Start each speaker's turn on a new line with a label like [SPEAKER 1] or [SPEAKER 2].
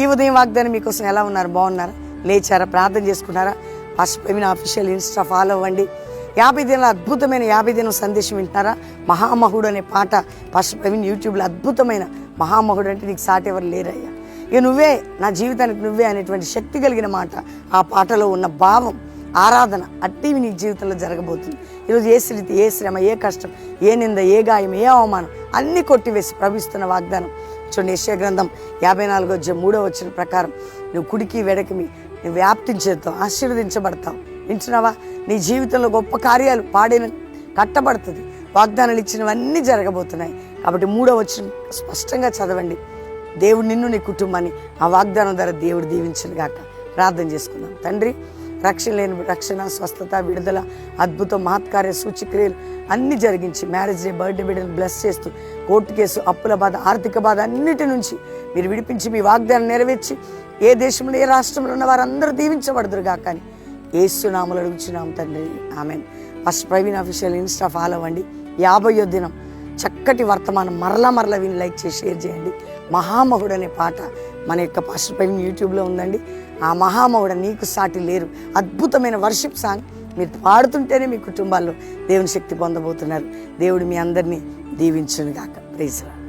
[SPEAKER 1] ఈ ఉదయం వాగ్దానం మీకోసం ఎలా ఉన్నారు? బాగున్నారా? లేచారా? ప్రార్థన చేసుకున్నారా? Pastor Praveen official Insta follow అవ్వండి. 50 దినాల అద్భుతమైన 50 దినం సందేశం వింటున్నారా? మహామహుడు అనే పాట పాస్టర్ ప్రవీణ్ యూట్యూబ్లో అద్భుతమైన మహామహుడు అంటే నీకు సాటి ఎవరు లేరయ్యా, ఇక నువ్వే నా జీవితానికి నువ్వే అనేటువంటి శక్తి కలిగిన మాట. ఆ పాటలో ఉన్న భావం, ఆరాధన అట్టివి నీ జీవితంలో జరగబోతుంది. ఈరోజు ఏ స్థితి, ఏ శ్రమ, ఏ కష్టం, ఏ నింద, ఏ గాయం, ఏ అవమానం అన్నీ కొట్టివేసి ప్రవహిస్తున్న వాగ్దానం చూడండి. యెషయా గ్రంథం 54:3 ప్రకారం నువ్వు కుడికి వెడకి నువ్వు వ్యాప్తించేద్దావు, ఆశీర్వదించబడతావు. వింటున్నావా? నీ జీవితంలో గొప్ప కార్యాలు పాడిన కట్టబడుతుంది. వాగ్దానాలు ఇచ్చినవన్నీ జరగబోతున్నాయి. కాబట్టి 3వ స్పష్టంగా చదవండి. దేవుడు నిన్ను, నీ కుటుంబాన్ని ఆ వాగ్దానం ద్వారా దేవుడు దీవించను గాక. ప్రార్థన చేసుకుందాం. తండ్రి, రక్షణ లేని రక్షణ, స్వస్థత, విడుదల, అద్భుతం, మహత్కార్య, సూచక్రియలు అన్నీ జరిగించి మ్యారేజ్ డే, బర్త్డే బిడ్డను బ్లెస్ చేస్తూ కోర్టు కేసు, అప్పుల బాధ, ఆర్థిక బాధ అన్నిటి నుంచి మీరు విడిపించి మీ వాగ్దానం నెరవేర్చి ఏ దేశంలో, ఏ రాష్ట్రంలో ఉన్న వారందరూ దీవించబడదురు గాక అని యేసు నామములో అడుగుచున్నాం తండ్రి. Amen. Pastor Praveen official Insta follow అవ్వండి. 50వ దినం చక్కటి వర్తమానం మరలా విని లైక్ చేసి షేర్ చేయండి. మహామహుడు అనే పాట మన యొక్క పాస్టర్ ప్రవీణ్ యూట్యూబ్లో ఉందండి. ఆ మహామహుడు నీకు సాటి లేరు అద్భుతమైన వర్షిప్ సాంగ్ మీరు పాడుతుంటేనే మీ కుటుంబాల్లో దేవుని శక్తి పొందబోతున్నారు. దేవుడు మీ అందరినీ దీవించును గాక. Praise lord.